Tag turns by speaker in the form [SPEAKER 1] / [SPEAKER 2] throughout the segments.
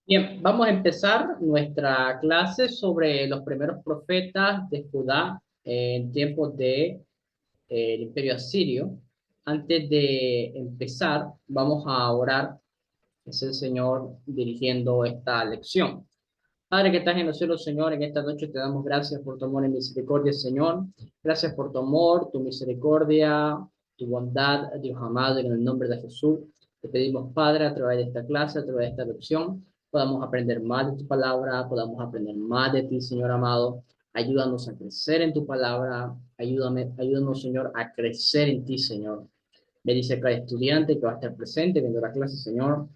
[SPEAKER 1] Bien, vamos a empezar nuestra clase sobre los primeros profetas de Judá en tiempos de, el Imperio Asirio. Antes de empezar, vamos a orar. Es el Señor dirigiendo esta lección. Padre que estás en los cielos, Señor, en esta noche te damos gracias por tu amor y misericordia, Señor. Gracias por tu amor, tu misericordia, tu bondad, Dios amado, en el nombre de Jesús. Te pedimos, Padre, a través de esta clase, a través de esta lección, podamos aprender más de tu palabra, podamos aprender más de ti, Señor amado. Ayúdanos a crecer en tu palabra. Ayúdanos, Señor, a crecer en ti, Señor. Bendice a cada estudiante que va a estar presente viendo la clase, Señor,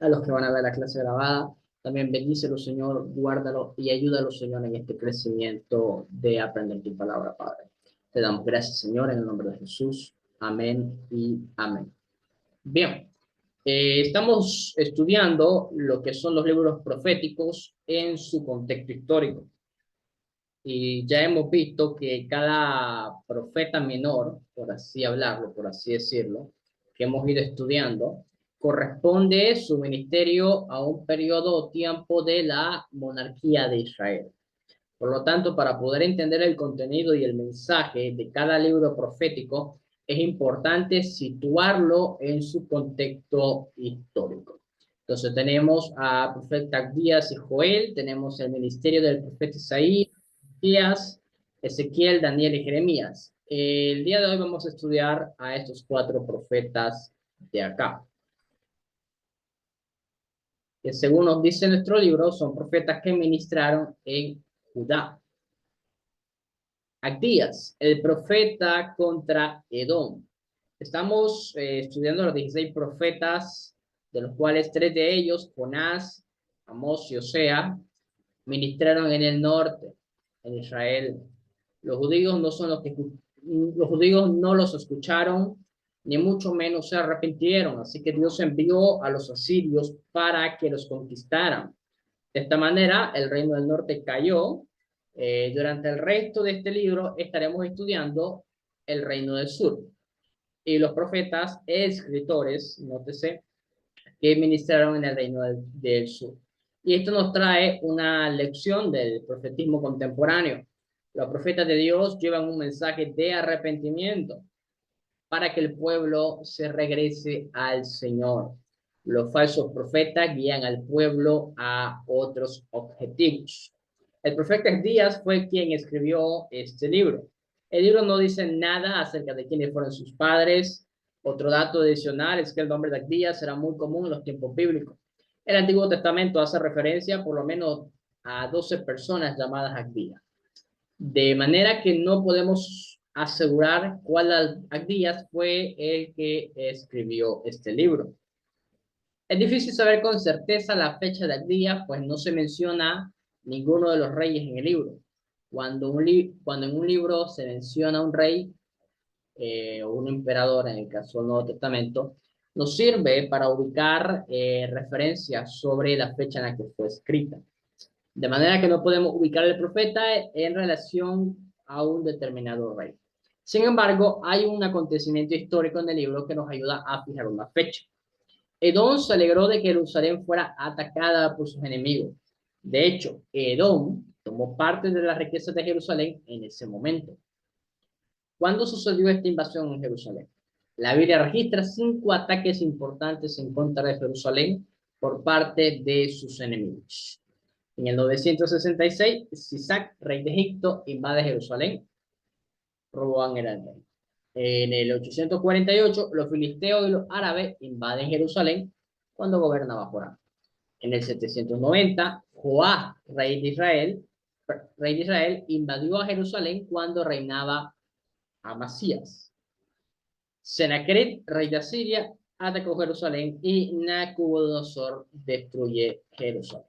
[SPEAKER 1] a los que van a ver la clase grabada. También bendícelo, Señor, guárdalo y ayúdalo, Señor, en este crecimiento de aprender tu palabra, Padre. Te damos gracias, Señor, en el nombre de Jesús. Amén y amén. Bien, estamos estudiando lo que son los libros proféticos en su contexto histórico. Y ya hemos visto que cada profeta menor, por así hablarlo, por así decirlo, que hemos ido estudiando, corresponde su ministerio a un periodo o tiempo de la monarquía de Israel. Por lo tanto, para poder entender el contenido y el mensaje de cada libro profético, es importante situarlo en su contexto histórico. Entonces tenemos a profeta Abdías y Joel, tenemos el ministerio del profeta Isaías, Ezequiel, Daniel y Jeremías. El día de hoy vamos a estudiar a estos cuatro profetas de acá, que según nos dice nuestro libro, son profetas que ministraron en Judá. Abdías, el profeta contra Edom. Estamos estudiando los 16 profetas, de los cuales tres de ellos, Jonás, Amós y Osea, ministraron en el norte, en Israel. Los judíos no son los judíos no los escucharon, ni mucho menos se arrepintieron. Así que Dios envió a los asirios para que los conquistaran. De esta manera, el reino del norte cayó. Durante el resto de este libro estaremos estudiando el reino del sur. Y los profetas escritores, nótese, que ministraron en el reino del sur. Y esto nos trae una lección del profetismo contemporáneo. Los profetas de Dios llevan un mensaje de arrepentimiento para que el pueblo se regrese al Señor. Los falsos profetas guían al pueblo a otros objetivos. El profeta Díaz fue quien escribió este libro. El libro no dice nada acerca de quiénes fueron sus padres. Otro dato adicional es que el nombre de Díaz era muy común en los tiempos bíblicos. El Antiguo Testamento hace referencia por lo menos a 12 personas llamadas Abdías. De manera que no podemos asegurar cuál Abdías fue el que escribió este libro. Es difícil saber con certeza la fecha de Abdías, pues no se menciona ninguno de los reyes en el libro. Cuando en un libro se menciona un rey o un emperador, en el caso del Nuevo Testamento, nos sirve para ubicar referencias sobre la fecha en la que fue escrita. De manera que no podemos ubicar al profeta en relación a un determinado rey. Sin embargo, hay un acontecimiento histórico en el libro que nos ayuda a fijar una fecha. Edom se alegró de que Jerusalén fuera atacada por sus enemigos. De hecho, Edom tomó parte de las riquezas de Jerusalén en ese momento. ¿Cuándo sucedió esta invasión en Jerusalén? La Biblia registra 5 ataques importantes en contra de Jerusalén por parte de sus enemigos. En el 966, Sisac, rey de Egipto, invade Jerusalén. Roboam era el rey. En el 848, los filisteos y los árabes invaden Jerusalén cuando gobernaba Joram. En el 790, Joás, rey de Israel, invadió a Jerusalén cuando reinaba Amasías. Sennacherib, rey de Asiria, atacó Jerusalén y Nabucodonosor destruye Jerusalén.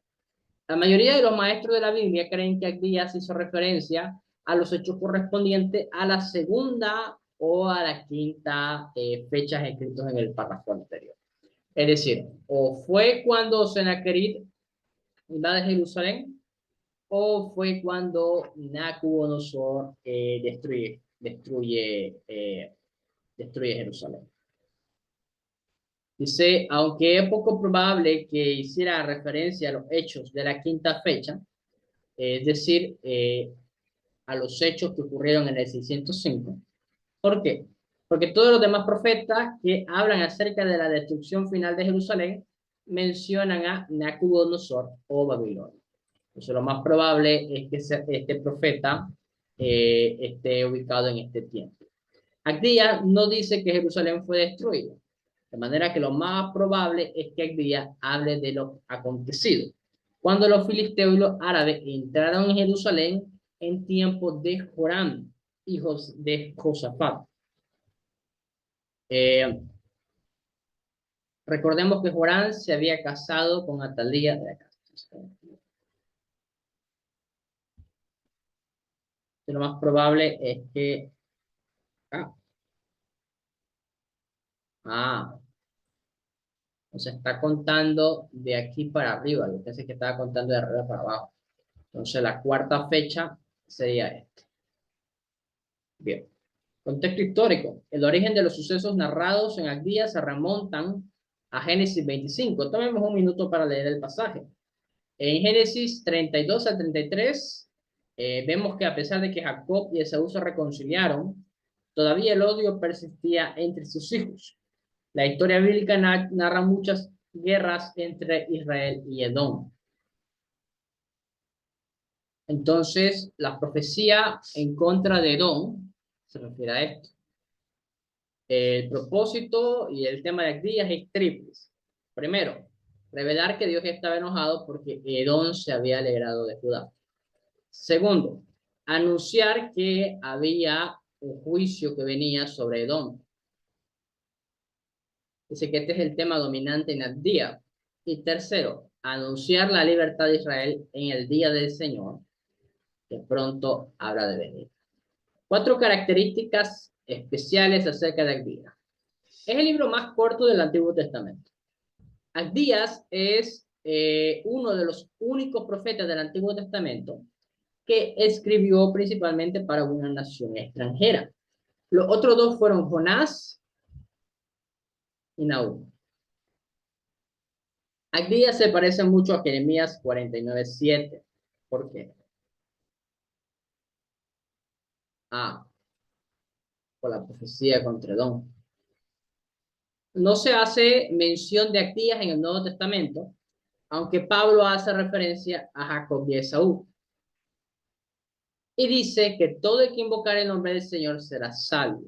[SPEAKER 1] La mayoría de los maestros de la Biblia creen que Abdías hizo referencia a los hechos correspondientes a la segunda o a la quinta fechas escritos en el párrafo anterior. Es decir, o fue cuando Sennacherib invade Jerusalén, o fue cuando Nabucodonosor destruye Jerusalén. Dice, aunque es poco probable que hiciera referencia a los hechos de la quinta fecha, es decir, a los hechos que ocurrieron en el 605. ¿Por qué? Porque todos los demás profetas que hablan acerca de la destrucción final de Jerusalén mencionan a Nabucodonosor o Babilonia. Entonces, lo más probable es que este profeta esté ubicado en este tiempo. Abdías no dice que Jerusalén fue destruido, de manera que lo más probable es que Abdías hable de lo acontecido. Cuando los filisteos y los árabes entraron en Jerusalén en tiempos de Joram, hijos de Josafat. Recordemos que Joram se había casado con Atalía de acá. Lo más probable es que... o sea, está contando de aquí para arriba. Yo pensé que estaba contando de arriba para abajo. Entonces, la cuarta fecha sería esta. Bien. Contexto histórico. El origen de los sucesos narrados en Abdías se remontan a Génesis 25. Tomemos un minuto para leer el pasaje. En Génesis 32 al 33, vemos que a pesar de que Jacob y Esaú se reconciliaron, todavía el odio persistía entre sus hijos. La historia bíblica narra muchas guerras entre Israel y Edom. Entonces, la profecía en contra de Edom se refiere a esto. El propósito y el tema de Abdías es triple. Primero, revelar que Dios estaba enojado porque Edom se había alegrado de Judá. Segundo, anunciar que había un juicio que venía sobre Edom. Dice que este es el tema dominante en Abdías. Y tercero, anunciar la libertad de Israel en el día del Señor, que pronto habrá de venir. 4 características especiales acerca de Abdías. Es el libro más corto del Antiguo Testamento. Abdías es uno de los únicos profetas del Antiguo Testamento que escribió principalmente para una nación extranjera. Los otros dos fueron Jonás y Nahum. Abdías se parece mucho a Jeremías 49:7. ¿Por qué? Por la profecía contra Edom. No se hace mención de Abdías en el Nuevo Testamento, aunque Pablo hace referencia a Jacob y Esaú. Y dice que todo el que invocar el nombre del Señor será salvo.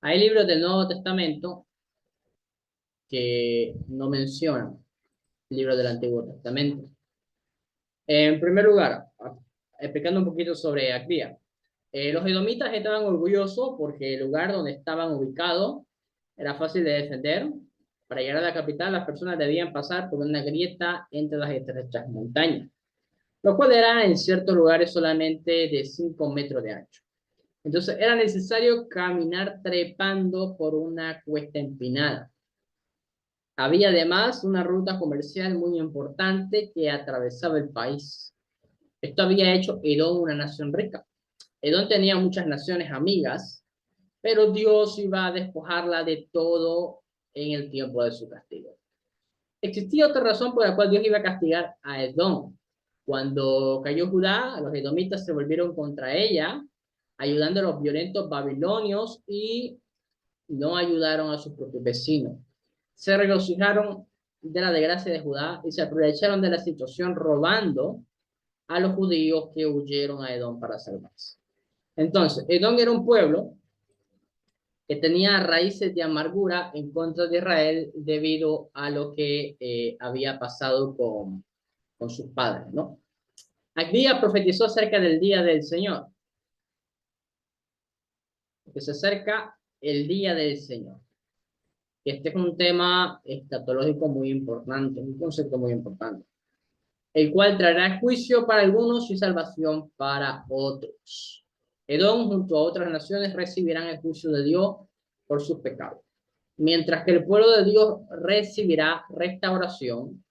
[SPEAKER 1] Hay libros del Nuevo Testamento que no mencionan el libro del Antiguo Testamento. En primer lugar, explicando un poquito sobre Abdías. Los edomitas estaban orgullosos porque el lugar donde estaban ubicados era fácil de defender. Para llegar a la capital, las personas debían pasar por una grieta entre las estrechas montañas, lo cual era en ciertos lugares solamente de 5 metros de ancho. Entonces era necesario caminar trepando por una cuesta empinada. Había además una ruta comercial muy importante que atravesaba el país. Esto había hecho Edom una nación rica. Edom tenía muchas naciones amigas, pero Dios iba a despojarla de todo en el tiempo de su castigo. Existía otra razón por la cual Dios iba a castigar a Edom. Cuando cayó Judá, los edomitas se volvieron contra ella, ayudando a los violentos babilonios y no ayudaron a sus propios vecinos. Se regocijaron de la desgracia de Judá y se aprovecharon de la situación robando a los judíos que huyeron a Edom para salvarse. Entonces, Edom era un pueblo que tenía raíces de amargura en contra de Israel debido a lo que había pasado con sus padres, ¿no? Abdías profetizó acerca del día del Señor, que se acerca el día del Señor. Este es un tema escatológico muy importante, un concepto muy importante, el cual traerá juicio para algunos y salvación para otros. Edom junto a otras naciones recibirán el juicio de Dios por sus pecados, mientras que el pueblo de Dios recibirá restauración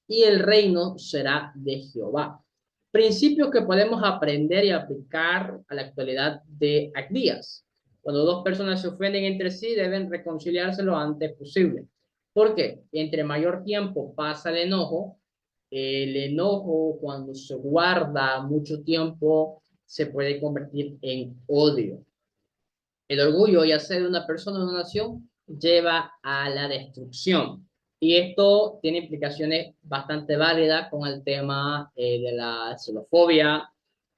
[SPEAKER 1] y el reino será de Jehová. Principios que podemos aprender y aplicar a la actualidad de Abdías. Cuando dos personas se ofenden entre sí, deben reconciliarse lo antes posible. ¿Por qué? Entre mayor tiempo pasa el enojo cuando se guarda mucho tiempo se puede convertir en odio. El orgullo, ya sea de una persona o de una nación, lleva a la destrucción. Y esto tiene implicaciones bastante válidas con el tema de la xenofobia,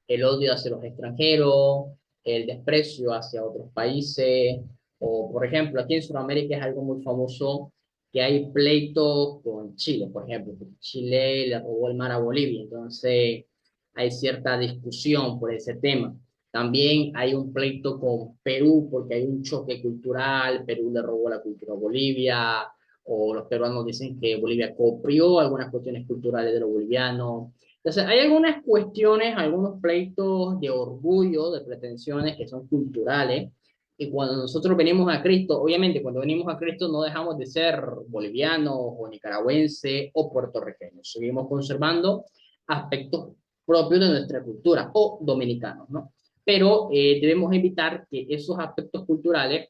[SPEAKER 1] el odio hacia los extranjeros, el desprecio hacia otros países, o por ejemplo, aquí en Sudamérica es algo muy famoso que hay pleitos con Chile, por ejemplo, porque Chile le robó el mar a Bolivia, entonces hay cierta discusión por ese tema. También hay un pleito con Perú porque hay un choque cultural, Perú le robó la cultura a Bolivia, o los peruanos dicen que Bolivia copió algunas cuestiones culturales de los bolivianos. Entonces, hay algunas cuestiones, algunos pleitos de orgullo, de pretensiones que son culturales, y cuando nosotros venimos a Cristo, obviamente cuando venimos a Cristo no dejamos de ser bolivianos o nicaragüenses o puertorriqueños, seguimos conservando aspectos propios de nuestra cultura o dominicanos, ¿no? Pero debemos evitar que esos aspectos culturales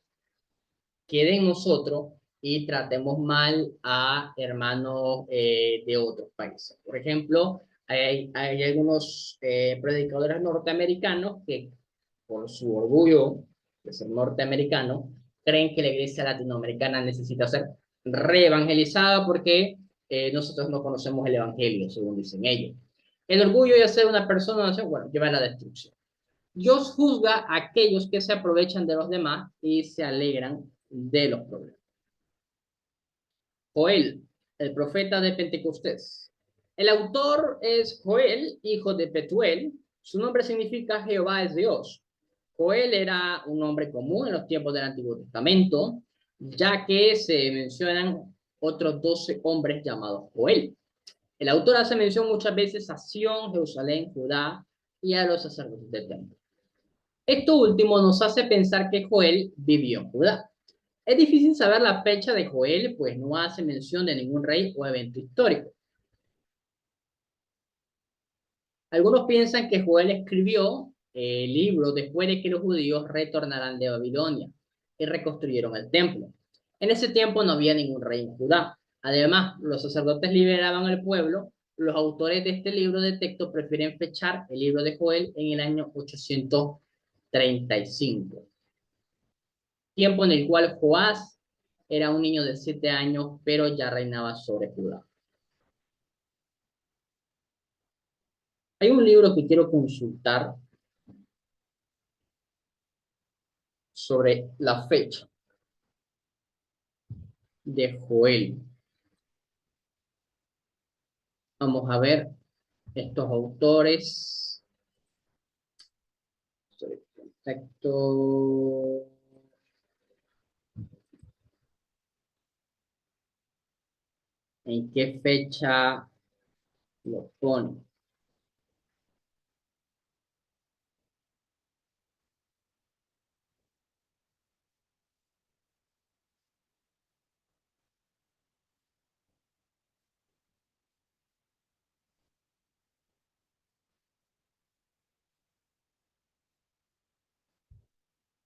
[SPEAKER 1] queden en nosotros y tratemos mal a hermanos de otros países. Por ejemplo, hay algunos predicadores norteamericanos que, por su orgullo de ser norteamericano, creen que la iglesia latinoamericana necesita ser reevangelizada porque nosotros no conocemos el evangelio, según dicen ellos. El orgullo de ser una persona, bueno, lleva a la destrucción. Dios juzga a aquellos que se aprovechan de los demás y se alegran de los problemas. Joel, el profeta de Pentecostés. El autor es Joel, hijo de Petuel. Su nombre significa Jehová es Dios. Joel era un nombre común en los tiempos del Antiguo Testamento, ya que se mencionan otros 12 hombres llamados Joel. El autor hace mención muchas veces a Sión, Jerusalén, Judá y a los sacerdotes del templo. Esto último nos hace pensar que Joel vivió en Judá. Es difícil saber la fecha de Joel, pues no hace mención de ningún rey o evento histórico. Algunos piensan que Joel escribió el libro después de que los judíos retornaran de Babilonia y reconstruyeron el templo. En ese tiempo no había ningún rey en Judá. Además, los sacerdotes liberaban al pueblo. Los autores de este libro de texto prefieren fechar el libro de Joel en el año 835, tiempo en el cual Joás era un niño de 7 años, pero ya reinaba sobre Judá. Hay un libro que quiero consultar sobre la fecha de Joel. Vamos a ver estos autores. Perfecto. ¿En qué fecha lo pone?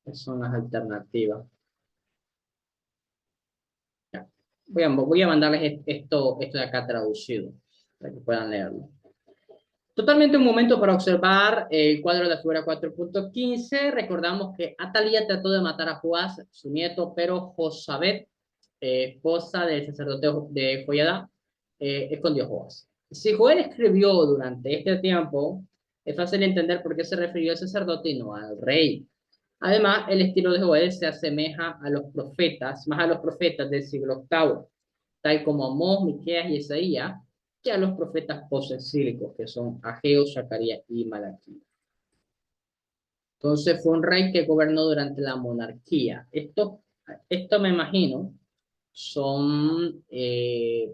[SPEAKER 1] ¿Qué son las alternativas? Ya. Voy a mandarles esto de acá traducido para que puedan leerlo. Totalmente un momento para observar el cuadro de la figura 4.15. Recordamos que Atalía trató de matar a Joás, su nieto, pero Josabet, esposa del sacerdote de Joiada, escondió a Joás. Si Joel escribió durante este tiempo, es fácil entender por qué se refirió al sacerdote y no al rey. Además, el estilo de Joel se asemeja a los profetas, más a los profetas del siglo octavo, tal como Amós, Miqueas y Isaías, que a los profetas posexílicos, que son Ageo, Zacarías y Malaquías. Entonces fue un rey que gobernó durante la monarquía. Esto me imagino son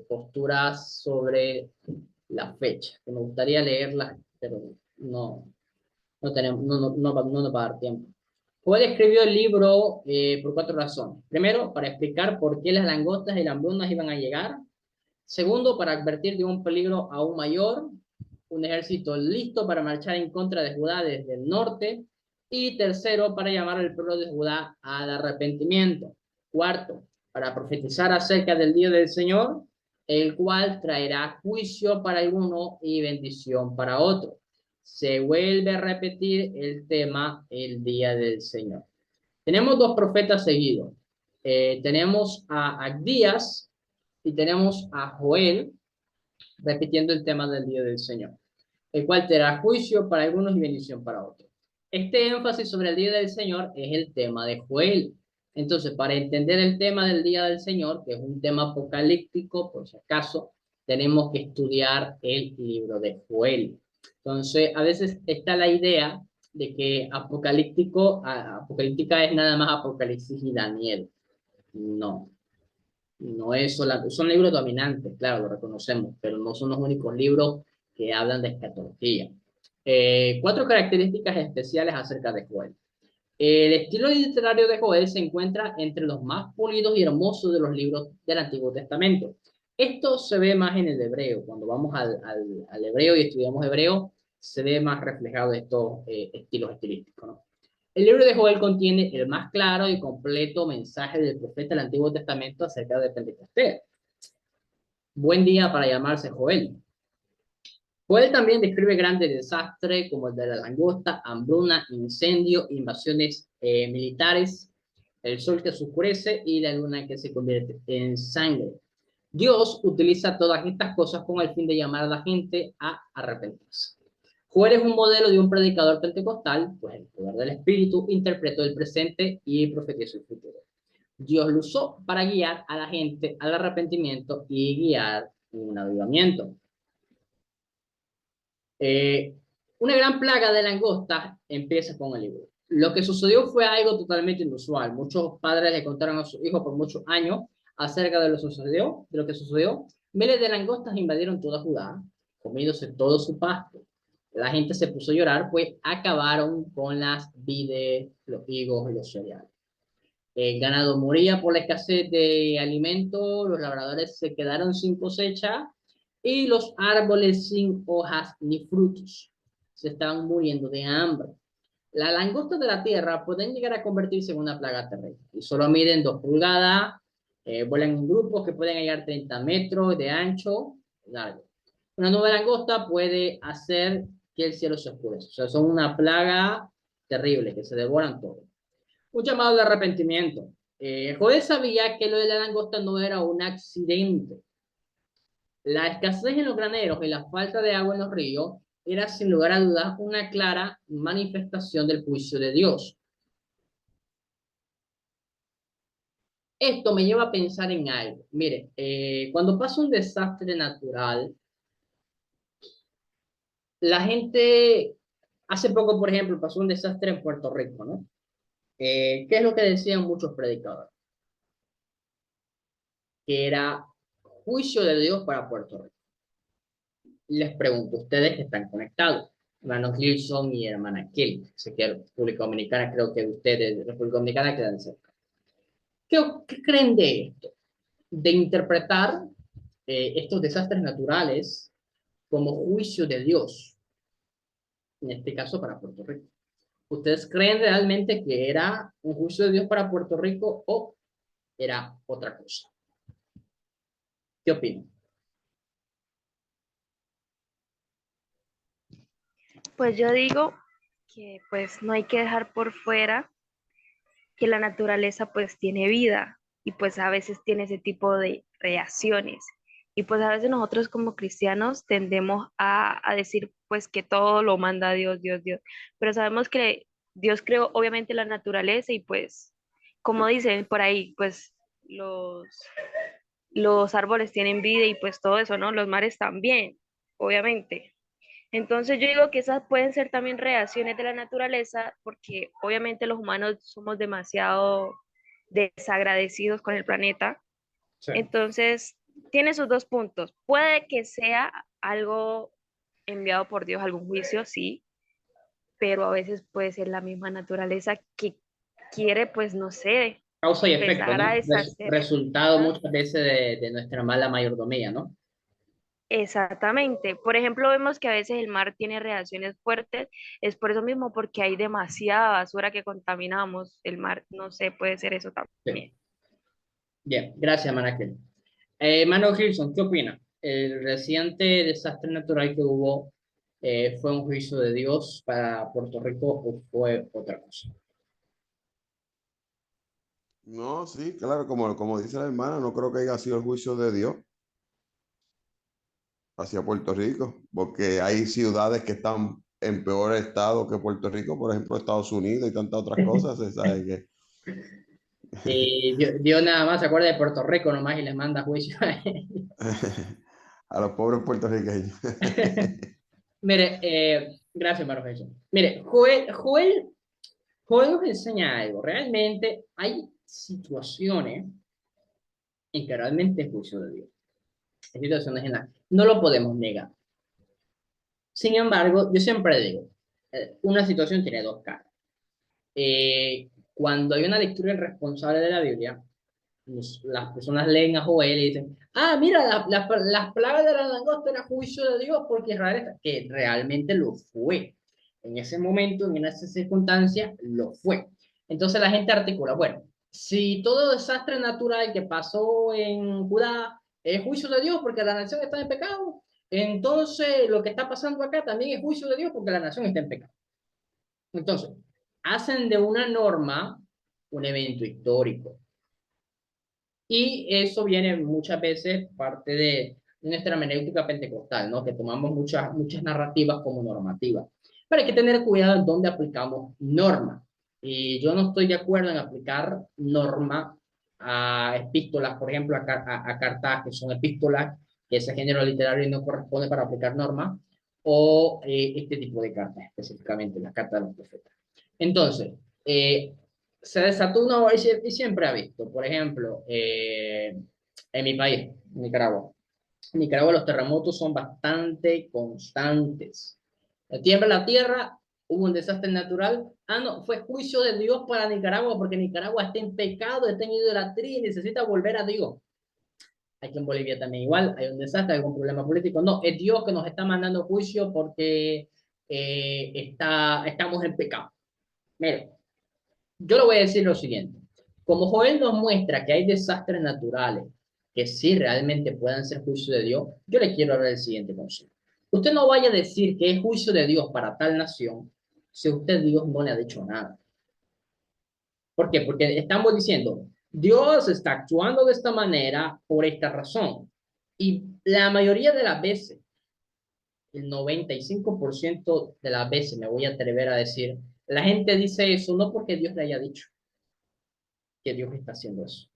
[SPEAKER 1] posturas sobre la fecha, que me gustaría leerlas, pero no nos va a dar tiempo. Joel escribió el libro por 4 razones. Primero, para explicar por qué las langostas y las hambrunas iban a llegar. Segundo, para advertir de un peligro aún mayor, un ejército listo para marchar en contra de Judá desde el norte. Y tercero, para llamar al pueblo de Judá al arrepentimiento. Cuarto, para profetizar acerca del día del Señor, el cual traerá juicio para alguno y bendición para otro. Se vuelve a repetir el tema el día del Señor. Tenemos dos profetas seguidos. Tenemos a Abdías y tenemos a Joel repitiendo el tema del día del Señor, el cual traerá juicio para algunos y bendición para otros. Este énfasis sobre el día del Señor es el tema de Joel. Entonces, para entender el tema del día del Señor, que es un tema apocalíptico, por si acaso, tenemos que estudiar el libro de Joel. Entonces, a veces está la idea de que apocalíptica es nada más Apocalipsis y Daniel. No, no es solamente, son libros dominantes, claro, lo reconocemos, pero no son los únicos libros que hablan de escatología. Cuatro características especiales acerca de Joel. El estilo literario de Joel se encuentra entre los más pulidos y hermosos de los libros del Antiguo Testamento. Esto se ve más en el hebreo. Cuando vamos al hebreo y estudiamos hebreo, se ve más reflejado estos estilos estilísticos, ¿no? El libro de Joel contiene el más claro y completo mensaje del profeta del Antiguo Testamento acerca de Pentecostés. Buen día para llamarse Joel. Joel también describe grandes desastres como el de la langosta, hambruna, incendio, invasiones militares, el sol que se oscurece y la luna que se convierte en sangre. Dios utiliza todas estas cosas con el fin de llamar a la gente a arrepentirse. Joel es un modelo de un predicador pentecostal, pues el poder del Espíritu interpretó el presente y profetizó el futuro. Dios lo usó para guiar a la gente al arrepentimiento y guiar un avivamiento. Eh, una gran plaga de langostas empieza con el libro. Lo que sucedió fue algo totalmente inusual. Muchos padres le contaron a sus hijos por muchos años acerca de lo que sucedió. Miles de langostas invadieron toda Judá, comiéndose todo su pasto. La gente se puso a llorar, pues acabaron con las vides, los higos y los cereales. El ganado moría por la escasez de alimento, los labradores se quedaron sin cosecha y los árboles sin hojas ni frutos. Se estaban muriendo de hambre. Las langostas de la tierra pueden llegar a convertirse en una plaga terrible y solo miden 2 pulgadas, vuelan en grupos que pueden llegar a 30 metros de ancho, largo. Una nube de langosta puede hacer que el cielo se oscurezca. O sea, son una plaga terrible que se devoran todo. Un llamado de arrepentimiento. Joel sabía que lo de la langosta no era un accidente. La escasez en los graneros y la falta de agua en los ríos era sin lugar a dudas una clara manifestación del juicio de Dios. Esto me lleva a pensar en algo. Mire, cuando pasa un desastre natural, la gente, hace poco, por ejemplo, pasó un desastre en Puerto Rico, ¿no? ¿Qué es lo que decían muchos predicadores? Que era juicio de Dios para Puerto Rico. Les pregunto a ustedes que están conectados, hermanos Gilson y hermana Kelly, sé que República Dominicana, creo que ustedes de República Dominicana quedan cerca. ¿Qué creen de esto? De interpretar estos desastres naturales como juicio de Dios, en este caso para Puerto Rico. ¿Ustedes creen realmente que era un juicio de Dios para Puerto Rico o era otra cosa? ¿Qué opinan?
[SPEAKER 2] Pues yo digo que pues no hay que dejar por fuera que la naturaleza pues tiene vida y pues a veces tiene ese tipo de reacciones. Y pues a veces nosotros como cristianos tendemos a decir pues que todo lo manda Dios, Dios, Dios. Pero sabemos que Dios creó obviamente la naturaleza y pues como dicen por ahí pues los, los árboles tienen vida y pues todo eso, ¿no? Los mares también, obviamente. Entonces yo digo que esas pueden ser también reacciones de la naturaleza, porque obviamente los humanos somos demasiado desagradecidos con el planeta.
[SPEAKER 1] Sí.
[SPEAKER 2] Entonces, tiene sus dos puntos. Puede que sea algo enviado por Dios, algún juicio, sí, pero a veces puede ser la misma naturaleza que quiere, pues, no sé,
[SPEAKER 1] Causa y efecto,
[SPEAKER 2] empezar a
[SPEAKER 1] ¿no?
[SPEAKER 2] deshacer.
[SPEAKER 1] Resultado
[SPEAKER 2] Ajá.
[SPEAKER 1] muchas veces de nuestra mala mayordomía, ¿no?
[SPEAKER 2] Exactamente. Por ejemplo, vemos que a veces el mar tiene reacciones fuertes, es por eso mismo, porque hay demasiada basura que contaminamos el mar. No sé, puede ser eso
[SPEAKER 1] Sí.
[SPEAKER 2] también.
[SPEAKER 1] Bien, gracias, Manakel. Mano Gilson, ¿qué opina? ¿El reciente desastre natural que hubo fue un juicio de Dios para Puerto Rico o fue otra cosa?
[SPEAKER 3] No, sí, claro, como dice la hermana, no creo que haya sido el juicio de Dios hacia Puerto Rico, porque hay ciudades que están en peor estado que Puerto Rico, por ejemplo, Estados Unidos y tantas otras cosas, se sabe que
[SPEAKER 1] Y Dios nada más se acuerda de Puerto Rico nomás y les manda juicio.
[SPEAKER 3] a los pobres puertorriqueños.
[SPEAKER 1] Mire, gracias, Maro Jesús. Mire, Joel nos enseña algo. Realmente hay situaciones en que realmente es juicio de Dios. Hay situaciones en las que no lo podemos negar. Sin embargo, yo siempre digo, una situación tiene dos caras. Cuando hay una lectura irresponsable de la Biblia, las personas leen a Joel y dicen, ah, mira, las plagas de la langosta era juicio de Dios porque Israel está, que realmente lo fue. En ese momento, en esa circunstancia, lo fue. Entonces la gente articula, bueno, si todo desastre natural que pasó en Judá es juicio de Dios porque la nación está en pecado, entonces lo que está pasando acá también es juicio de Dios porque la nación está en pecado. Entonces, hacen de una norma un evento histórico. Y eso viene muchas veces parte de nuestra hermenéutica pentecostal, ¿no? Que tomamos muchas narrativas como normativas. Pero hay que tener cuidado en dónde aplicamos norma. Y yo no estoy de acuerdo en aplicar norma a epístolas, por ejemplo, a cartas que son epístolas, que ese género literario no corresponde para aplicar norma, o este tipo de cartas, específicamente las cartas de los profetas. Entonces, se desató una, y siempre ha visto, por ejemplo, en mi país, Nicaragua. En Nicaragua los terremotos son bastante constantes. Tiembla la tierra, hubo un desastre natural. Ah, no, fue juicio de Dios para Nicaragua porque Nicaragua está en pecado, está en idolatría y necesita volver a Dios. Aquí en Bolivia también igual, hay un desastre, hay algún problema político. No, es Dios que nos está mandando juicio porque estamos en pecado. Mire, yo le voy a decir lo siguiente. Como Joel nos muestra que hay desastres naturales que sí realmente puedan ser juicio de Dios, yo le quiero dar el siguiente consejo. Usted no vaya a decir que es juicio de Dios para tal nación si usted Dios no le ha dicho nada. ¿Por qué? Porque estamos diciendo, Dios está actuando de esta manera por esta razón. Y la mayoría de las veces, el 95% de las veces, me voy a atrever a decir, la gente dice eso no porque Dios le haya dicho que Dios está haciendo eso.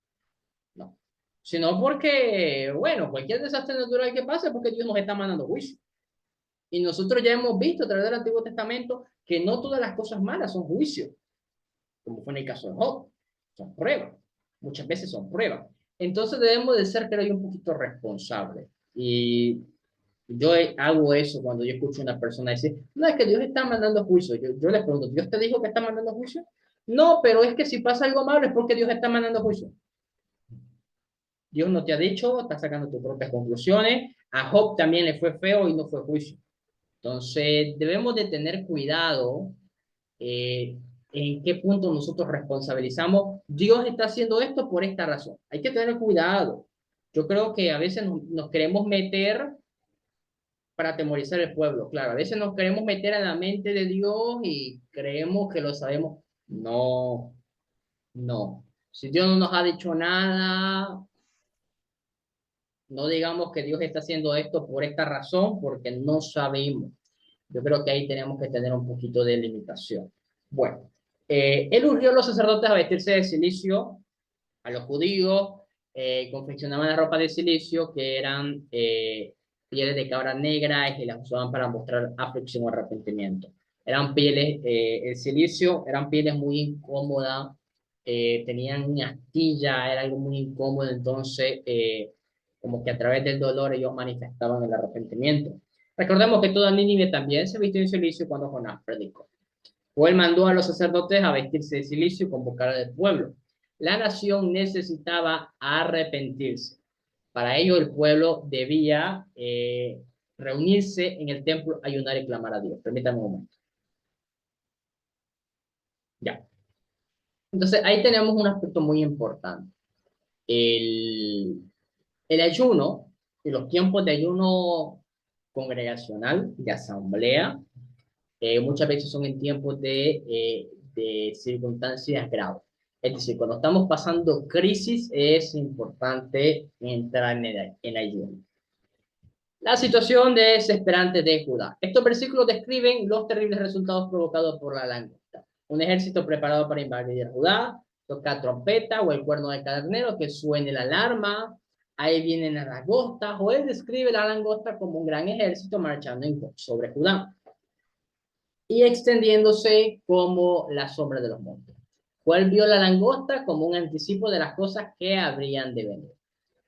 [SPEAKER 1] No. Sino porque, bueno, cualquier desastre natural que pase es porque Dios nos está mandando juicio. Y nosotros ya hemos visto a través del Antiguo Testamento que no todas las cosas malas son juicios, como fue en el caso de Job. Son pruebas. Muchas veces son pruebas. Entonces debemos de ser, creo yo, un poquito responsables. Y yo hago eso cuando yo escucho a una persona decir, no, es que Dios está mandando juicio. Yo les pregunto, ¿Dios te dijo que está mandando juicio? No, pero es que si pasa algo malo es porque Dios está mandando juicio. Dios no te ha dicho, estás sacando tus propias conclusiones. A Job también le fue feo y no fue juicio. Entonces, debemos de tener cuidado en qué punto nosotros responsabilizamos. Dios está haciendo esto por esta razón. Hay que tener cuidado. Yo creo que a veces nos queremos meter para atemorizar al pueblo. Claro, a veces nos queremos meter a la mente de Dios y creemos que lo sabemos. No, no. Si Dios no nos ha dicho nada, no digamos que Dios está haciendo esto por esta razón, porque no sabemos. Yo creo que ahí tenemos que tener un poquito de limitación. Bueno, él urgió a los sacerdotes a vestirse de silicio, a los judíos confeccionaban la ropa de silicio, que eran pieles de cabra negra y que las usaban para mostrar aflicción o arrepentimiento. Eran pieles, el silicio, eran pieles muy incómodas, tenían una astilla, era algo muy incómodo, entonces como que a través del dolor ellos manifestaban el arrepentimiento. Recordemos que toda Nínive también se vistió en silicio cuando Jonás predicó. O él mandó a los sacerdotes a vestirse de silicio y convocar al pueblo. La nación necesitaba arrepentirse. Para ello el pueblo debía reunirse en el templo, ayunar y clamar a Dios. Permítame un momento. Ya. Entonces ahí tenemos un aspecto muy importante. El, el ayuno y los tiempos de ayuno congregacional, de asamblea, muchas veces son en tiempos de circunstancias graves. Es decir, cuando estamos pasando crisis es importante entrar en ayuno. La situación desesperante de Judá. Estos versículos describen los terribles resultados provocados por la langosta. Un ejército preparado para invadir Judá, toca trompeta o el cuerno de carnero, que suene la alarma. Ahí vienen las langostas. Joel describe la langosta como un gran ejército marchando sobre Judá y extendiéndose como la sombra de los montes. Joel vio la langosta como un anticipo de las cosas que habrían de venir.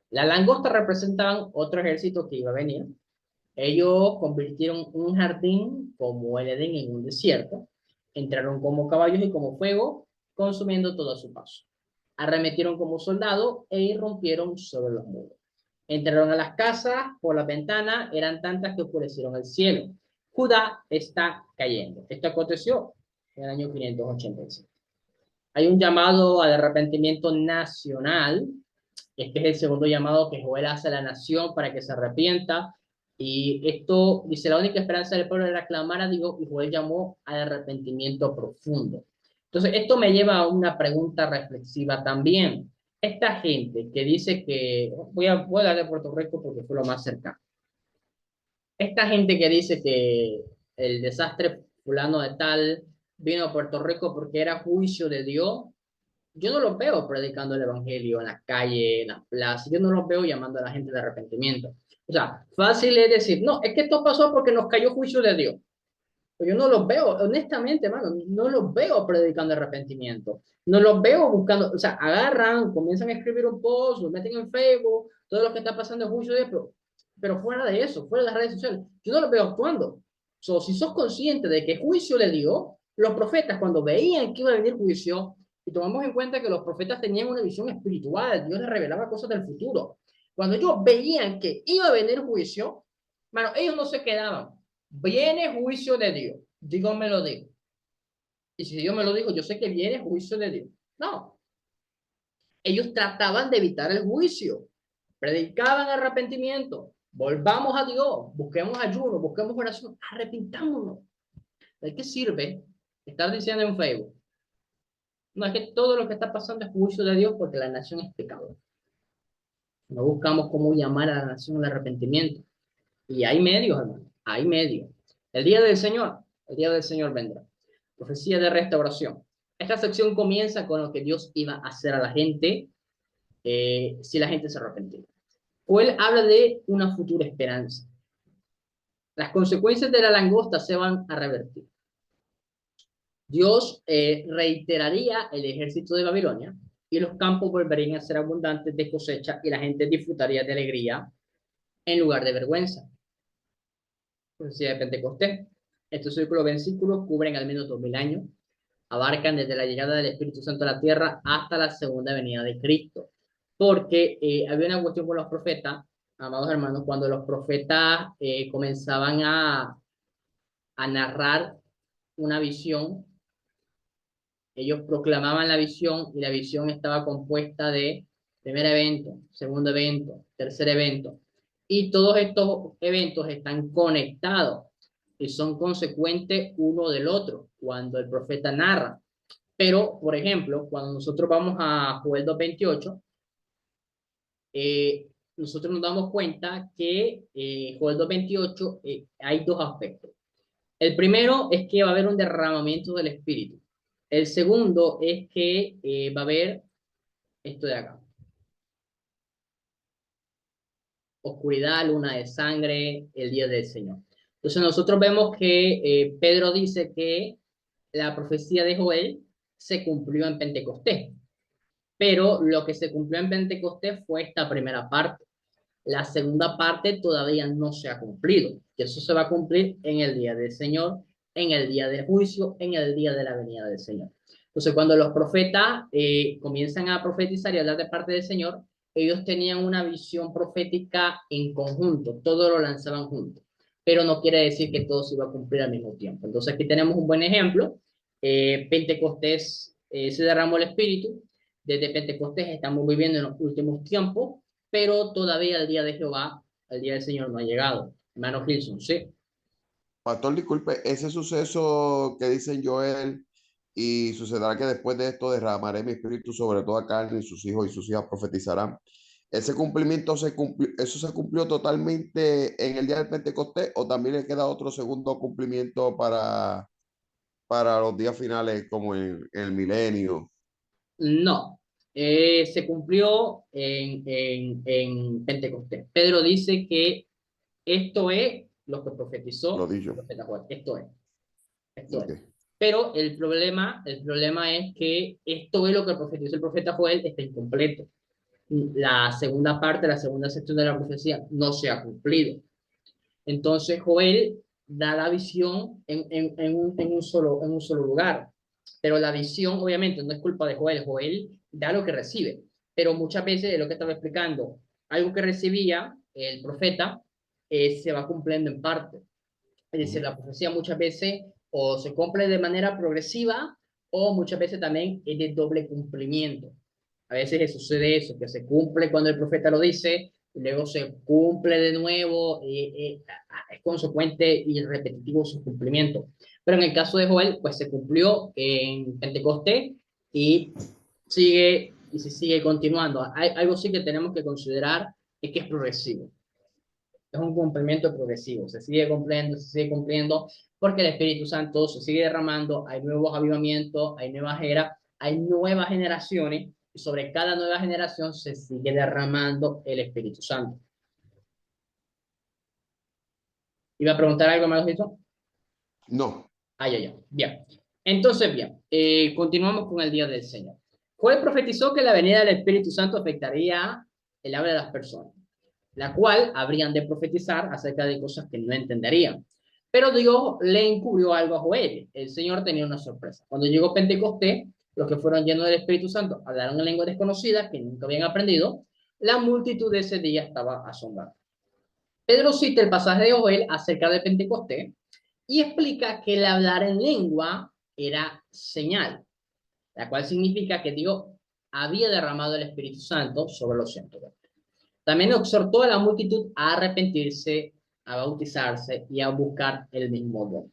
[SPEAKER 1] Las langostas representaban otro ejército que iba a venir. Ellos convirtieron un jardín como el Edén en un desierto. Entraron como caballos y como fuego, consumiendo todo a su paso. Arremetieron como soldados e irrumpieron sobre los muros. Entraron a las casas por las ventanas, eran tantas que oscurecieron el cielo. Judá está cayendo. Esto aconteció en el año 585. Hay un llamado al arrepentimiento nacional. Este es el segundo llamado que Joel hace a la nación para que se arrepienta. Y esto dice: la única esperanza del pueblo era clamar a Dios, y Joel llamó al arrepentimiento profundo. Entonces, esto me lleva a una pregunta reflexiva también. Esta gente que dice que, voy a darle a Puerto Rico porque fue lo más cercano. Esta gente que dice que el desastre fulano de tal vino a Puerto Rico porque era juicio de Dios, yo no los veo predicando el evangelio en la calle, en las plazas. Yo no los veo llamando a la gente de arrepentimiento. O sea, fácil es decir, no, es que esto pasó porque nos cayó juicio de Dios. Pero yo no los veo, honestamente, hermano, no los veo predicando arrepentimiento. No los veo buscando, o sea, agarran, comienzan a escribir un post, lo meten en Facebook, todo lo que está pasando es juicio de Dios, pero fuera de eso, fuera de las redes sociales, yo no los veo actuando. So, si sos consciente de que juicio le dio, los profetas cuando veían que iba a venir juicio, y tomamos en cuenta que los profetas tenían una visión espiritual, Dios les revelaba cosas del futuro. Cuando ellos veían que iba a venir juicio, bueno, ellos no se quedaban. Viene juicio de Dios. Dios me lo dijo. Y si Dios me lo dijo, yo sé que viene juicio de Dios. No. Ellos trataban de evitar el juicio. Predicaban arrepentimiento. Volvamos a Dios. Busquemos ayuno, busquemos oración. Arrepintámonos. ¿De qué sirve estar diciendo en Facebook? No, es que todo lo que está pasando es juicio de Dios porque la nación es pecadora. No buscamos cómo llamar a la nación al arrepentimiento. Y hay medios, hermano. Hay medios. El día del Señor vendrá. Profecía de restauración. Esta sección comienza con lo que Dios iba a hacer a la gente si la gente se arrepentía. O él habla de una futura esperanza. Las consecuencias de la langosta se van a revertir. Dios reiteraría el ejército de Babilonia y los campos volverían a ser abundantes de cosecha y la gente disfrutaría de alegría en lugar de vergüenza. Profecía de Pentecostés. Estos versículos cubren al menos 2000 años, abarcan desde la llegada del Espíritu Santo a la tierra hasta la segunda venida de Cristo. Porque había una cuestión con los profetas, amados hermanos, cuando los profetas comenzaban a narrar una visión, ellos proclamaban la visión y la visión estaba compuesta de primer evento, segundo evento, tercer evento. Y todos estos eventos están conectados y son consecuentes uno del otro cuando el profeta narra. Pero, por ejemplo, cuando nosotros vamos a Joel 2:28, nosotros nos damos cuenta que Joel 2:28 hay dos aspectos. El primero es que va a haber un derramamiento del Espíritu. El segundo es que va a haber esto de acá: oscuridad, luna de sangre, el día del Señor. Entonces nosotros vemos que Pedro dice que la profecía de Joel se cumplió en Pentecostés, pero lo que se cumplió en Pentecostés fue esta primera parte. La segunda parte todavía no se ha cumplido, que eso se va a cumplir en el día del Señor, en el día del juicio, en el día de la venida del Señor. Entonces, cuando los profetas comienzan a profetizar y hablar de parte del Señor, ellos tenían una visión profética en conjunto, todo lo lanzaban juntos, pero no quiere decir que todo se iba a cumplir al mismo tiempo. Entonces aquí tenemos un buen ejemplo. Pentecostés se derramó el Espíritu. Desde Pentecostés estamos viviendo en los últimos tiempos, pero todavía el día de Jehová, el día del Señor no ha llegado. Hermano Gilson, ¿sí?
[SPEAKER 3] Pastor, disculpe, ese suceso que dicen Joel, y sucederá que después de esto derramaré mi espíritu sobre toda carne y sus hijos y sus hijas profetizarán. ¿Ese cumplimiento eso se cumplió totalmente en el día del Pentecostés o también le queda otro segundo cumplimiento para los días finales como en el milenio?
[SPEAKER 1] No, se cumplió en Pentecostés. Pedro dice que esto es lo que
[SPEAKER 3] Lo
[SPEAKER 1] profetizó el
[SPEAKER 3] dicho.
[SPEAKER 1] profeta Joel. Esto es.
[SPEAKER 3] Ok.
[SPEAKER 1] Pero el problema es que esto es lo que profetizó el profeta Joel, está incompleto. La segunda parte, la segunda sección de la profecía no se ha cumplido. Entonces Joel da la visión en un solo lugar. Pero la visión, obviamente, no es culpa de Joel. Joel da lo que recibe. Pero muchas veces, es lo que estaba explicando, algo que recibía el profeta se va cumpliendo en parte. Es decir,
[SPEAKER 3] Ujú.
[SPEAKER 1] la profecía muchas veces o se cumple de manera progresiva o muchas veces también es de doble cumplimiento. A veces sucede eso, que se cumple cuando el profeta lo dice, y luego se cumple de nuevo, es consecuente y repetitivo su cumplimiento. Pero en el caso de Joel, pues se cumplió en Pentecostés y y se sigue continuando. Hay algo sí que tenemos que considerar, es que es progresivo, es un cumplimiento progresivo, se sigue cumpliendo, porque el Espíritu Santo se sigue derramando, hay nuevos avivamientos, hay nuevas eras, hay nuevas generaciones, y sobre cada nueva generación se sigue derramando el Espíritu Santo. ¿Iba a preguntar algo, Marlon?
[SPEAKER 3] No.
[SPEAKER 1] Ay, ay, ay. Bien. Entonces, bien, continuamos con el día del Señor. Joel profetizó que la venida del Espíritu Santo afectaría el habla de las personas, la cual habrían de profetizar acerca de cosas que no entenderían. Pero Dios le encubrió algo a Joel. El Señor tenía una sorpresa. Cuando llegó Pentecostés, los que fueron llenos del Espíritu Santo hablaron en lengua desconocida que nunca habían aprendido. La multitud de ese día estaba asombrada. Pedro cita el pasaje de Joel acerca de Pentecostés y explica que el hablar en lengua era señal, la cual significa que Dios había derramado el Espíritu Santo sobre los 120. También exhortó a la multitud a arrepentirse, a bautizarse y a buscar el mismo don.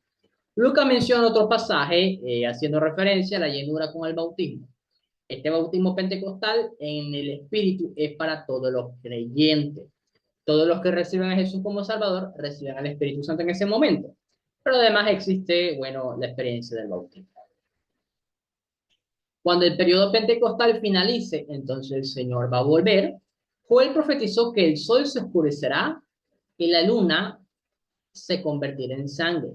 [SPEAKER 1] Lucas menciona otro pasaje haciendo referencia a la llenura con el bautismo. Este bautismo pentecostal en el Espíritu es para todos los creyentes. Todos los que reciben a Jesús como Salvador reciben al Espíritu Santo en ese momento. Pero además existe, bueno, la experiencia del bautismo. Cuando el periodo pentecostal finalice, entonces el Señor va a volver. Joel profetizó que el sol se oscurecerá y la luna se convertirá en sangre.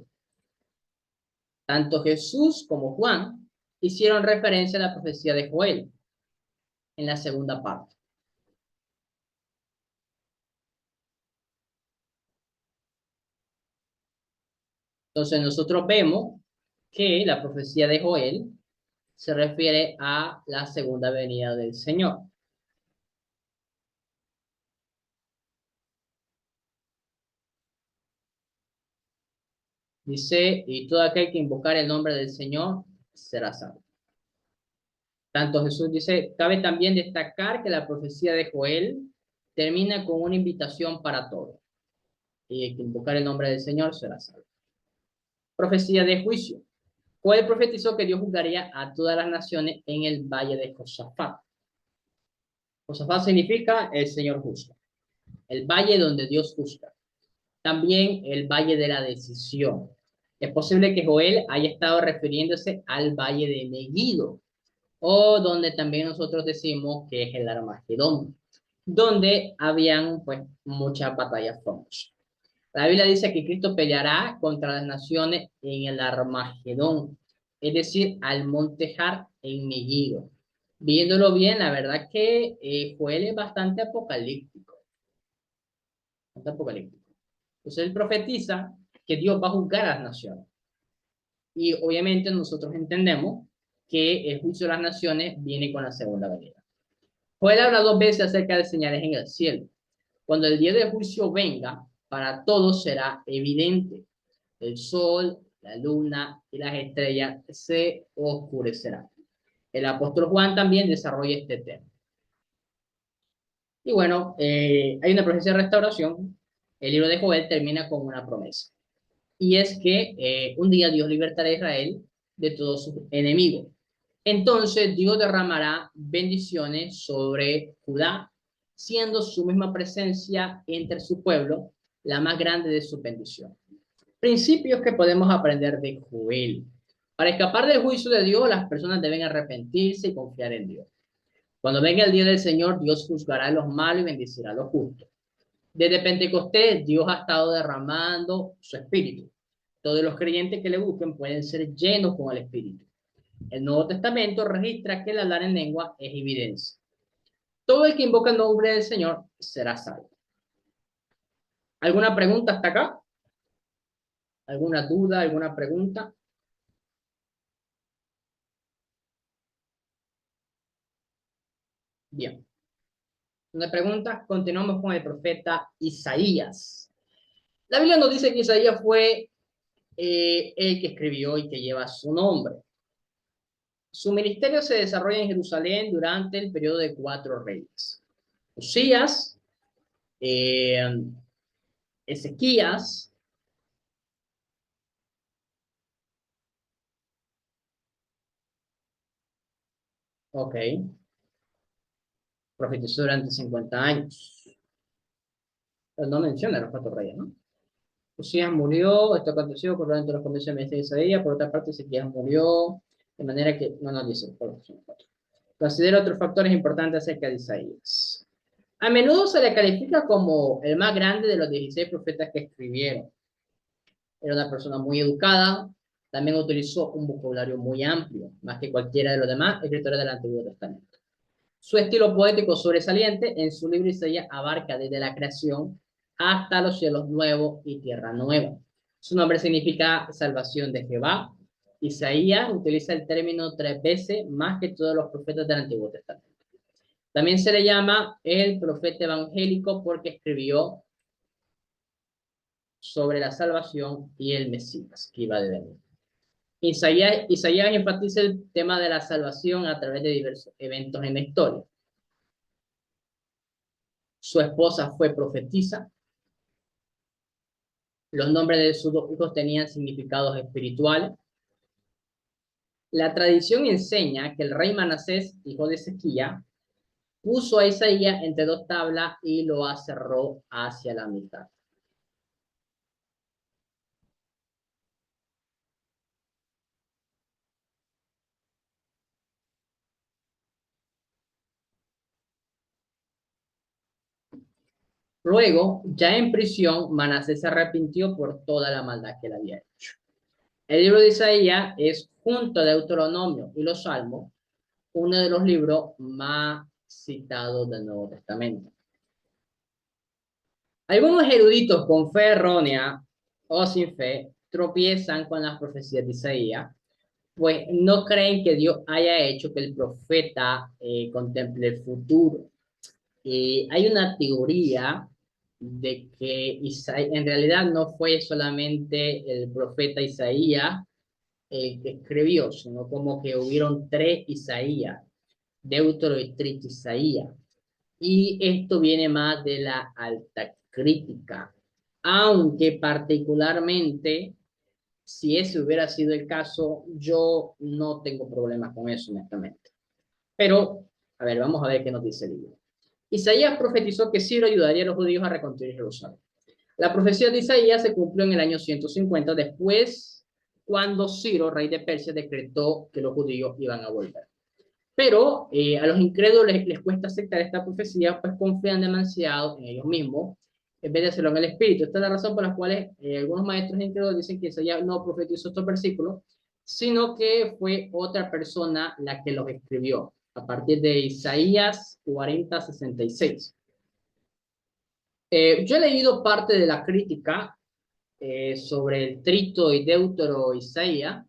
[SPEAKER 1] Tanto Jesús como Juan hicieron referencia a la profecía de Joel en la segunda parte. Entonces nosotros vemos que la profecía de Joel se refiere a la segunda venida del Señor. Dice, y todo aquel que invocar el nombre del Señor será salvo. Tanto Jesús dice, cabe también destacar que la profecía de Joel termina con una invitación para todos. Y el que invocar el nombre del Señor será salvo. Profecía de juicio. Joel profetizó que Dios juzgaría a todas las naciones en el valle de Josafat. Josafat significa el Señor justo. El valle donde Dios juzga. También el valle de la decisión. Es posible que Joel haya estado refiriéndose al valle de Megiddo, o donde también nosotros decimos que es el Armagedón, donde habían pues muchas batallas famosas. La Biblia dice que Cristo peleará contra las naciones en el Armagedón, es decir, al monte Har en Megiddo. Viéndolo bien, la verdad que Joel es bastante apocalíptico, bastante apocalíptico. Entonces él profetiza que Dios va a juzgar a las naciones. Y obviamente nosotros entendemos que el juicio de las naciones viene con la segunda venida. Joel habla dos veces acerca de señales en el cielo. Cuando el día de juicio venga, para todos será evidente. El sol, la luna y las estrellas se oscurecerán. El apóstol Juan también desarrolla este tema. Y bueno, hay una profecía de restauración. El libro de Joel termina con una promesa. Y es que un día Dios libertará a Israel de todos sus enemigos. Entonces Dios derramará bendiciones sobre Judá, siendo su misma presencia entre su pueblo la más grande de su bendición. Principios que podemos aprender de Joel. Para escapar del juicio de Dios, las personas deben arrepentirse y confiar en Dios. Cuando venga el día del Señor, Dios juzgará a los malos y bendecirá a los justos. Desde Pentecostés, Dios ha estado derramando su espíritu. Todos los creyentes que le busquen pueden ser llenos con el espíritu. El Nuevo Testamento registra que el hablar en lengua es evidencia. Todo el que invoca el nombre del Señor será salvo. ¿Alguna pregunta hasta acá? ¿Alguna duda? ¿Alguna pregunta? Bien. Una pregunta, continuamos con el profeta Isaías. La Biblia nos dice que Isaías fue el que escribió y que lleva su nombre. Su ministerio se desarrolla en Jerusalén durante el periodo de 4 reyes. Usías, eh, Ezequías, ok, profetizó durante 50 años. Pero no menciona los 4 reyes, ¿no? Usías murió, esto aconteció durante los comienzos de Isaías, por otra parte Ezequías murió, de manera que no nos dice. Considera otros factores importantes acerca de Isaías. A menudo se le califica como el más grande de los 16 profetas que escribieron. Era una persona muy educada, también utilizó un vocabulario muy amplio, más que cualquiera de los demás escritores del Antiguo Testamento. Su estilo poético sobresaliente en su libro Isaías abarca desde la creación hasta los cielos nuevos y tierra nueva. Su nombre significa salvación de Jehová. Isaías utiliza el término 3 veces más que todos los profetas del Antiguo Testamento. También se le llama el profeta evangélico porque escribió sobre la salvación y el Mesías que iba de venir. Isaías enfatiza el tema de la salvación a través de diversos eventos en la historia. Su esposa fue profetisa. Los nombres de sus 2 hijos tenían significados espirituales. La tradición enseña que el rey Manasés, hijo de Ezequías, puso a Isaías entre 2 tablas y lo aserró hacia la mitad. Luego, ya en prisión, Manasés se arrepintió por toda la maldad que él había hecho. El libro de Isaías es, junto a Deuteronomio y los Salmos, uno de los libros más citados del Nuevo Testamento. Algunos eruditos con fe errónea o sin fe tropiezan con las profecías de Isaías, pues no creen que Dios haya hecho que el profeta contemple el futuro. Hay una teoría de que en realidad no fue solamente el profeta Isaías que escribió, sino como que hubieron 3 Isaías, Deutero y Trito Isaías. Y esto viene más de la alta crítica, aunque particularmente, si ese hubiera sido el caso, yo no tengo problemas con eso, honestamente. Pero, a ver, vamos a ver qué nos dice el libro. Isaías profetizó que Ciro ayudaría a los judíos a reconstruir Jerusalén. La profecía de Isaías se cumplió en el año 150 después, cuando Ciro, rey de Persia, decretó que los judíos iban a volver. Pero a los incrédulos les cuesta aceptar esta profecía, pues confían demasiado en ellos mismos, en vez de hacerlo en el Espíritu. Esta es la razón por la cual algunos maestros incrédulos dicen que Isaías no profetizó estos versículos, sino que fue otra persona la que los escribió, a partir de Isaías 40:66. Yo he leído parte de la crítica sobre el Trito y Deutero Isaías,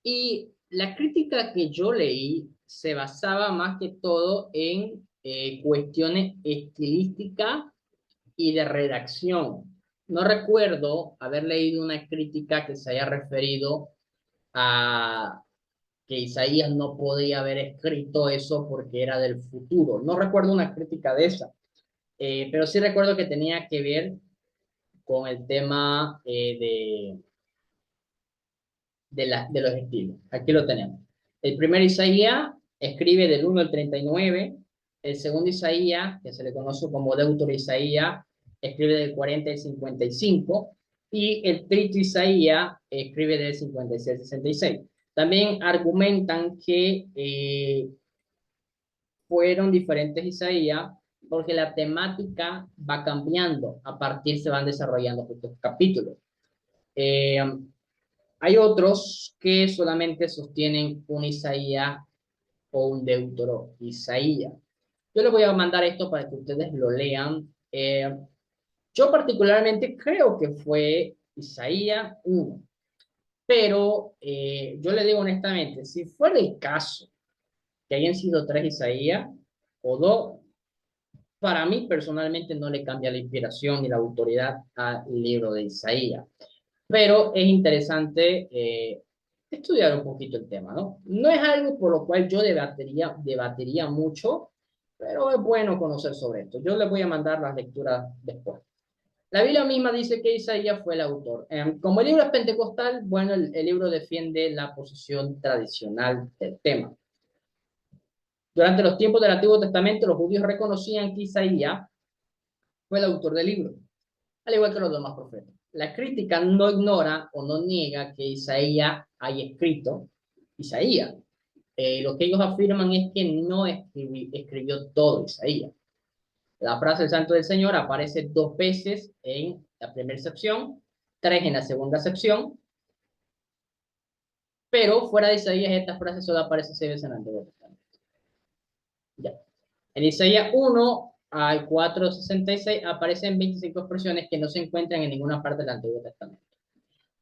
[SPEAKER 1] y la crítica que yo leí se basaba más que todo en cuestiones estilísticas y de redacción. No recuerdo haber leído una crítica que se haya referido a que Isaías no podía haber escrito eso porque era del futuro. No recuerdo una crítica de esa, pero sí recuerdo que tenía que ver con el tema de los estilos. Aquí lo tenemos. El primer Isaías escribe del 1 al 39. El segundo Isaías, que se le conoce como Deutero Isaías, escribe del 40 al 55. Y el trito Isaías escribe del 56 al 66. También argumentan que fueron diferentes Isaías porque la temática va cambiando, a partir se van desarrollando estos capítulos. Eh, Hay otros que solamente sostienen un Isaías o un Deutero Isaías. Yo les voy a mandar esto para que ustedes lo lean. Yo particularmente creo que fue Isaías 1, pero yo le digo honestamente, si fuera el caso que hayan sido 3 Isaías o 2, para mí personalmente no le cambia la inspiración y la autoridad al libro de Isaías. Pero es interesante estudiar un poquito el tema, ¿no? No es algo por lo cual yo debatiría mucho, pero es bueno conocer sobre esto. Yo les voy a mandar las lecturas después. La Biblia misma dice que Isaías fue el autor. Como el libro es pentecostal, bueno, el libro defiende la posición tradicional del tema. Durante los tiempos del Antiguo Testamento, los judíos reconocían que Isaías fue el autor del libro, al igual que los demás profetas. La crítica no ignora o no niega que Isaías haya escrito Isaías. Lo que ellos afirman es que no escribió todo Isaías. La frase "el santo del Señor" aparece 2 veces en la primera sección, 3 en la segunda sección, pero fuera de Isaías esta frase solo aparece 6 veces en el Antiguo Testamento. Ya. En Isaías 1 al 4:66 aparecen 25 expresiones que no se encuentran en ninguna parte del Antiguo Testamento.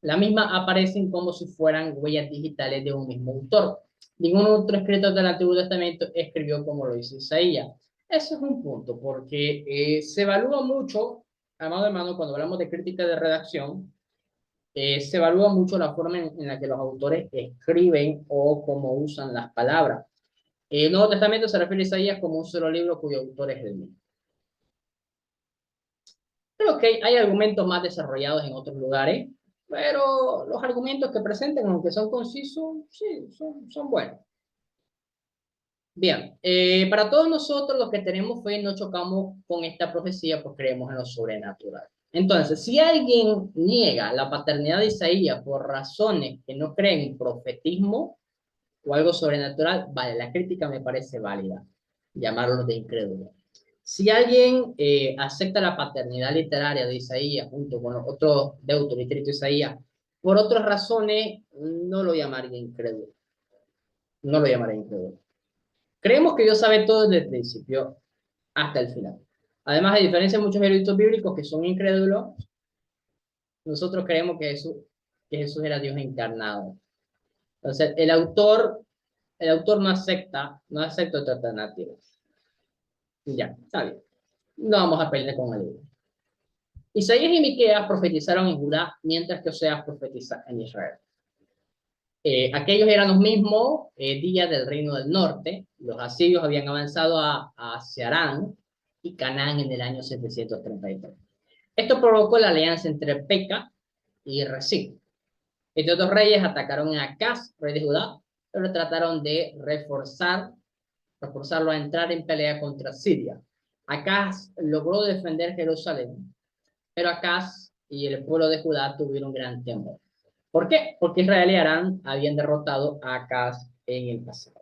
[SPEAKER 1] La misma aparecen como si fueran huellas digitales de un mismo autor. Ningún otro escritor del Antiguo Testamento escribió como lo hizo Isaías. Ese es un punto, porque se evalúa mucho, amado hermano, cuando hablamos de crítica de redacción, se evalúa mucho la forma en la que los autores escriben o cómo usan las palabras. El Nuevo Testamento se refiere a Isaías como un solo libro cuyo autor es el mismo. Creo que hay argumentos más desarrollados en otros lugares, pero los argumentos que presentan, aunque son concisos, sí, son buenos. Bien, para todos nosotros los que tenemos fe no chocamos con esta profecía porque creemos en lo sobrenatural. Entonces, si alguien niega la paternidad de Isaías por razones que no creen en profetismo o algo sobrenatural, vale, la crítica me parece válida, llamarlo de incrédulo. Si alguien acepta la paternidad literaria de Isaías junto con los otros deuteros y trito Isaías, por otras razones, no lo llamaría incrédulo. No lo llamaría incrédulo. Creemos que Dios sabe todo desde el principio hasta el final. Además, a diferencia de muchos eruditos bíblicos que son incrédulos, nosotros creemos que Jesús era Dios encarnado. Entonces, el autor no acepta otra alternativa. Ya, está bien. No vamos a pelear con el libro. Isaías y Miqueas profetizaron en Judá, mientras que Oseas profetiza en Israel. Aquellos eran los mismos días del reino del norte. Los asirios habían avanzado hacia Arán y Canaán en el año 733. Esto provocó la alianza entre Peca y Rezín. Estos dos reyes atacaron a Acaz, rey de Judá, pero trataron de reforzarlo a entrar en pelea contra Siria. Acaz logró defender Jerusalén, pero Acaz y el pueblo de Judá tuvieron gran temor. ¿Por qué? Porque Israel y Arán habían derrotado a Acaz en el pasado.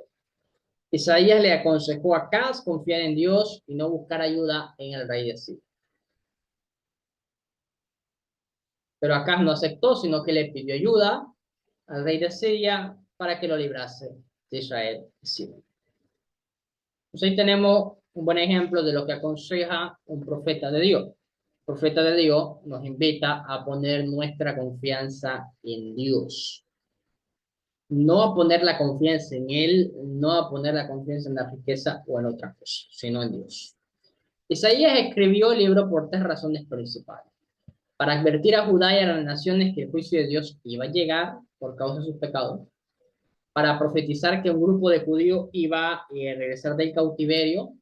[SPEAKER 1] Isaías le aconsejó a Acaz confiar en Dios y no buscar ayuda en el rey de Siria. Pero Acaz no aceptó, sino que le pidió ayuda al rey de Siria para que lo librase de Israel y Siria. Entonces ahí tenemos un buen ejemplo de lo que aconseja un profeta de Dios. El profeta de Dios nos invita a poner nuestra confianza en Dios. No a poner la confianza en él, no a poner la confianza en la riqueza o en otra cosa, sino en Dios. Isaías escribió el libro por tres razones principales. Para advertir a Judá y a las naciones que el juicio de Dios iba a llegar por causa de sus pecados. Para profetizar que un grupo de judíos iba a regresar del cautiverio.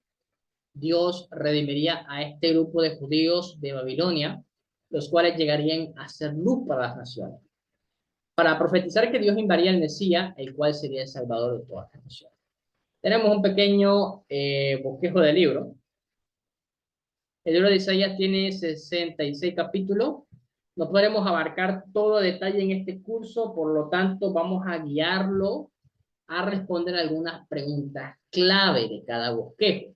[SPEAKER 1] Dios redimiría a este grupo de judíos de Babilonia, los cuales llegarían a ser luz para las naciones. Para profetizar que Dios enviaría al Mesías, el cual sería el Salvador de todas las naciones. Tenemos un pequeño bosquejo del libro. El libro de Isaías tiene 66 capítulos. No podremos abarcar todo detalle en este curso, por lo tanto vamos a guiarlo a responder algunas preguntas clave de cada bosquejo.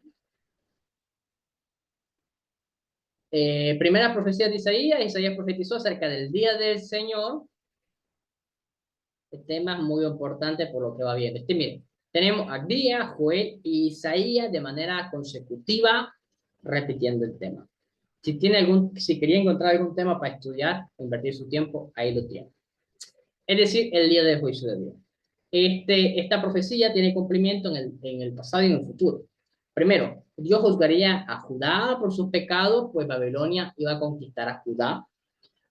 [SPEAKER 1] Primera profecía de Isaías. Isaías profetizó acerca del día del Señor. Este tema es muy importante por lo que va viendo. Miren, tenemos a Abdías, Joel y Isaías de manera consecutiva repitiendo el tema. Si quería encontrar algún tema para estudiar, invertir su tiempo, ahí lo tiene. Es decir, el día del juicio de Dios. Esta profecía tiene cumplimiento en el pasado y en el futuro. Primero, Dios juzgaría a Judá por sus pecados, pues Babilonia iba a conquistar a Judá.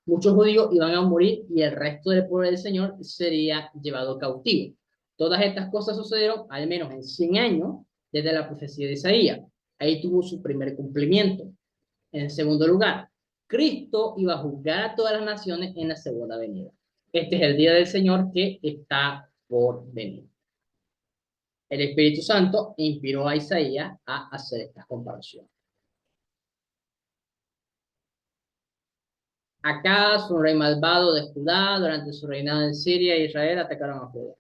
[SPEAKER 1] Muchos judíos iban a morir y el resto del pueblo del Señor sería llevado cautivo. Todas estas cosas sucedieron al menos en 100 años desde la profecía de Isaías. Ahí tuvo su primer cumplimiento. En segundo lugar, Cristo iba a juzgar a todas las naciones en la segunda venida. Este es el día del Señor que está por venir. El Espíritu Santo inspiró a Isaías a hacer estas comparaciones. Acaz, un rey malvado de Judá, durante su reinado en Siria e Israel atacaron a Judá.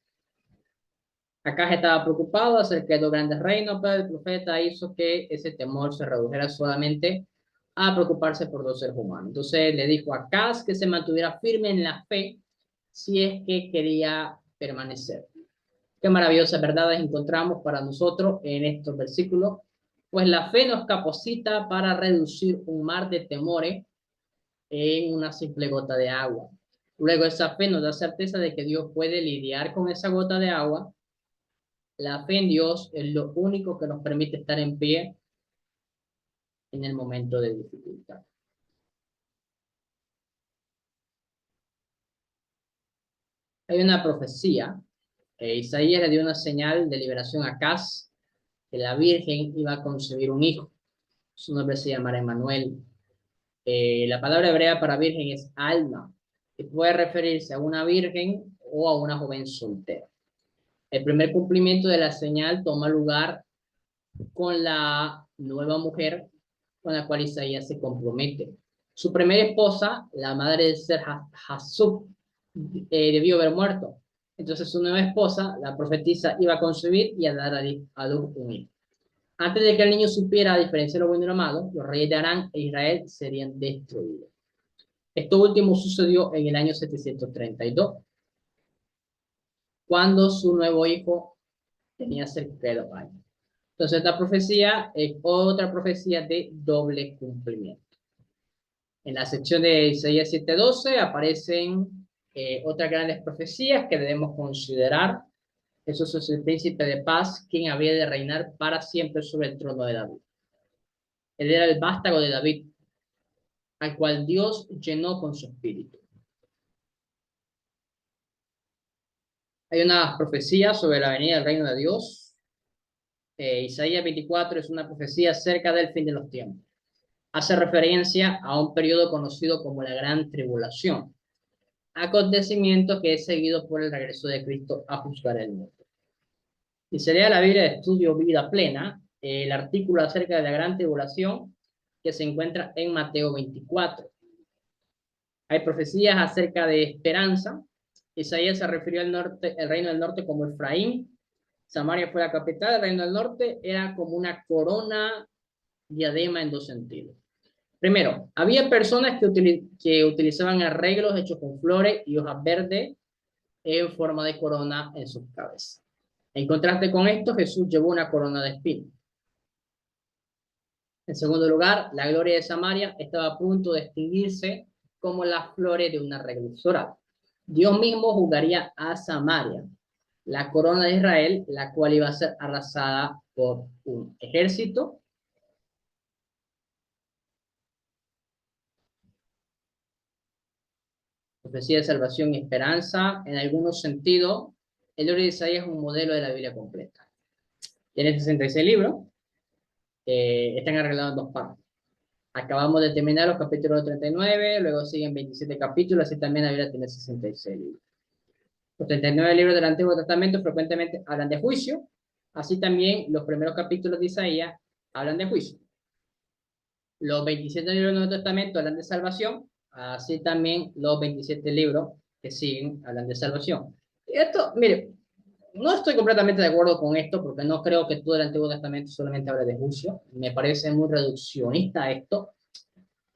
[SPEAKER 1] Acaz estaba preocupado acerca de los grandes reinos, pero el profeta hizo que ese temor se redujera solamente a preocuparse por los seres humanos. Entonces le dijo a Acaz que se mantuviera firme en la fe si es que quería permanecer. Qué maravillosas verdades encontramos para nosotros en estos versículos, pues la fe nos capacita para reducir un mar de temores en una simple gota de agua. Luego esa fe nos da certeza de que Dios puede lidiar con esa gota de agua. La fe en Dios es lo único que nos permite estar en pie en el momento de dificultad. Hay una profecía. Isaías le dio una señal de liberación a Acaz, que la Virgen iba a concebir un hijo. Su nombre se llamará Emmanuel. La palabra hebrea para virgen es alma, que puede referirse a una virgen o a una joven soltera. El primer cumplimiento de la señal toma lugar con la nueva mujer con la cual Isaías se compromete. Su primera esposa, la madre de Ser Hasub, debió haber muerto. Entonces su nueva esposa, la profetisa, iba a concebir y a dar a luz un hijo. Antes de que el niño supiera a diferencia de lo bueno y lo malo, los reyes de Arán e Israel serían destruidos. Esto último sucedió en el año 732, cuando su nuevo hijo tenía cerca de 2 años. Entonces esta profecía es otra profecía de doble cumplimiento. En la sección de Isaías 7:12 aparecen otras grandes profecías que debemos considerar. Jesús es el príncipe de paz, quien había de reinar para siempre sobre el trono de David. Él era el vástago de David, al cual Dios llenó con su espíritu. Hay una profecía sobre la venida del reino de Dios. Isaías 24 es una profecía acerca del fin de los tiempos. Hace referencia a un periodo conocido como la Gran Tribulación, acontecimiento que es seguido por el regreso de Cristo a juzgar el mundo. Y se lea la Biblia de Estudio Vida Plena, el artículo acerca de la Gran Tribulación que se encuentra en Mateo 24. Hay profecías acerca de esperanza. Isaías se refirió al norte, el reino del norte como Efraín. Samaria fue la capital. El reino del norte era como una corona diadema en dos sentidos. Primero, había personas que utilizaban arreglos hechos con flores y hojas verdes en forma de corona en sus cabezas. En contraste con esto, Jesús llevó una corona de espinas. En segundo lugar, la gloria de Samaria estaba a punto de extinguirse como las flores de un arreglo floral. Dios mismo juzgaría a Samaria la corona de Israel, la cual iba a ser arrasada por un ejército. Profecía de salvación y esperanza. En algunos sentidos, el libro de Isaías es un modelo de la Biblia completa. Tiene 66 libros, están arreglados en dos partes. Acabamos de terminar los capítulos 39, luego siguen 27 capítulos, así también la Biblia tiene 66 libros. Los 39 libros del Antiguo Testamento frecuentemente hablan de juicio, así también los primeros capítulos de Isaías hablan de juicio. Los 27 libros del Nuevo Testamento hablan de salvación, así también los 27 libros que siguen hablan de salvación. Y esto, mire, no estoy completamente de acuerdo con esto, porque no creo que todo el Antiguo Testamento solamente hable de juicio. Me parece muy reduccionista esto,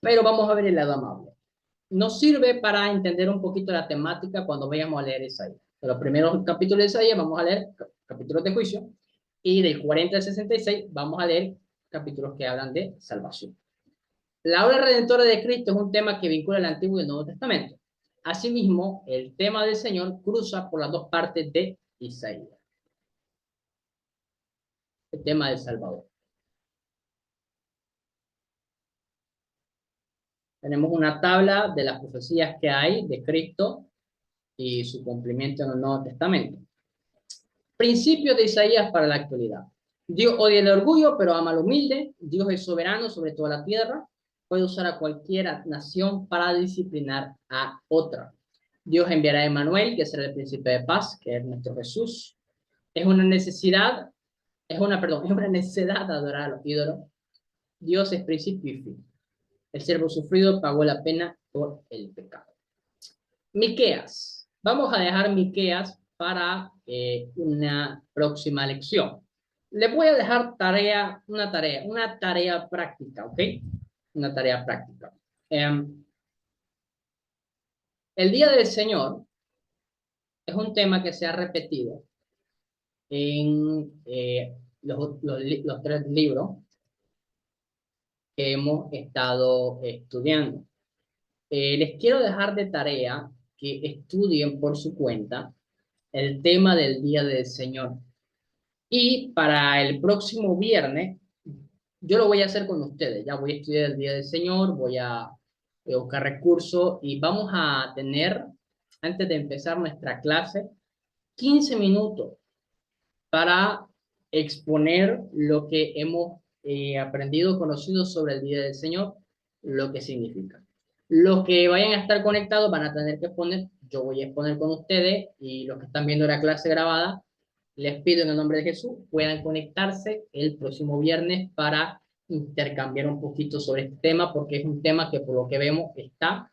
[SPEAKER 1] pero vamos a ver el lado amable. Nos sirve para entender un poquito la temática cuando vayamos a leer Isaías. De los primeros capítulos de Isaías vamos a leer capítulos de juicio, y del 40 al 66 vamos a leer capítulos que hablan de salvación. La obra redentora de Cristo es un tema que vincula el Antiguo y el Nuevo Testamento. Asimismo, el tema del Señor cruza por las dos partes de Isaías. El tema del Salvador. Tenemos una tabla de las profecías que hay de Cristo y su cumplimiento en el Nuevo Testamento. Principios de Isaías para la actualidad. Dios odia el orgullo, pero ama al humilde. Dios es soberano sobre toda la tierra. Puede usar a cualquier nación para disciplinar a otra. Dios enviará a Emmanuel, que será el príncipe de paz, que es nuestro Jesús. Es una necesidad adorar a los ídolos. Dios es principio y fin. El siervo sufrido pagó la pena por el pecado. Miqueas. Vamos a dejar Miqueas para una próxima lección. Les voy a dejar una tarea práctica, ¿ok? Una tarea práctica. El día del Señor es un tema que se ha repetido en los tres libros que hemos estado estudiando. Les quiero dejar de tarea que estudien por su cuenta el tema del día del Señor. Y para el próximo viernes, yo lo voy a hacer con ustedes. Ya voy a estudiar el día del Señor, voy a buscar recursos y vamos a tener, antes de empezar nuestra clase, 15 minutos para exponer lo que hemos aprendido, conocido sobre el día del Señor, lo que significa. Los que vayan a estar conectados van a tener que exponer, yo voy a exponer con ustedes, y los que están viendo la clase grabada, les pido en el nombre de Jesús, puedan conectarse el próximo viernes para intercambiar un poquito sobre este tema, porque es un tema que por lo que vemos está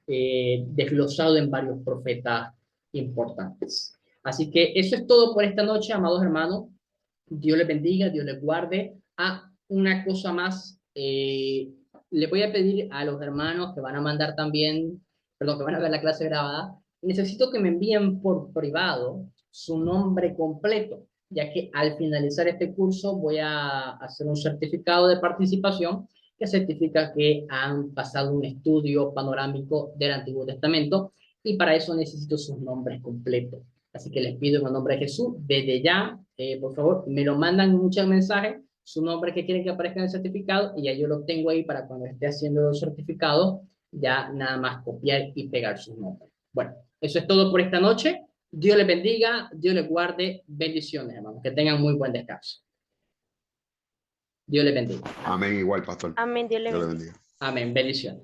[SPEAKER 1] desglosado en varios profetas importantes. Así que eso es todo por esta noche, amados hermanos. Dios les bendiga, Dios les guarde. Una cosa más, le voy a pedir a los hermanos que van a mandar también, perdón, que van a ver la clase grabada, necesito que me envíen por privado su nombre completo, ya que al finalizar este curso voy a hacer un certificado de participación que certifica que han pasado un estudio panorámico del Antiguo Testamento, y para eso necesito sus nombres completos. Así que les pido en el nombre de Jesús, desde ya, por favor, me lo mandan muchos mensajes, su nombre que quieren que aparezca en el certificado, y ya yo lo tengo ahí para cuando esté haciendo el certificado, ya nada más copiar y pegar sus nombres. Bueno, eso es todo por esta noche. Dios les bendiga, Dios les guarde, bendiciones, hermanos, que tengan muy buen descanso. Dios les bendiga.
[SPEAKER 3] Amén, igual, pastor.
[SPEAKER 2] Amén, Dios le
[SPEAKER 3] Dios le
[SPEAKER 2] bendiga.
[SPEAKER 3] bendiga.
[SPEAKER 1] Amén, bendiciones.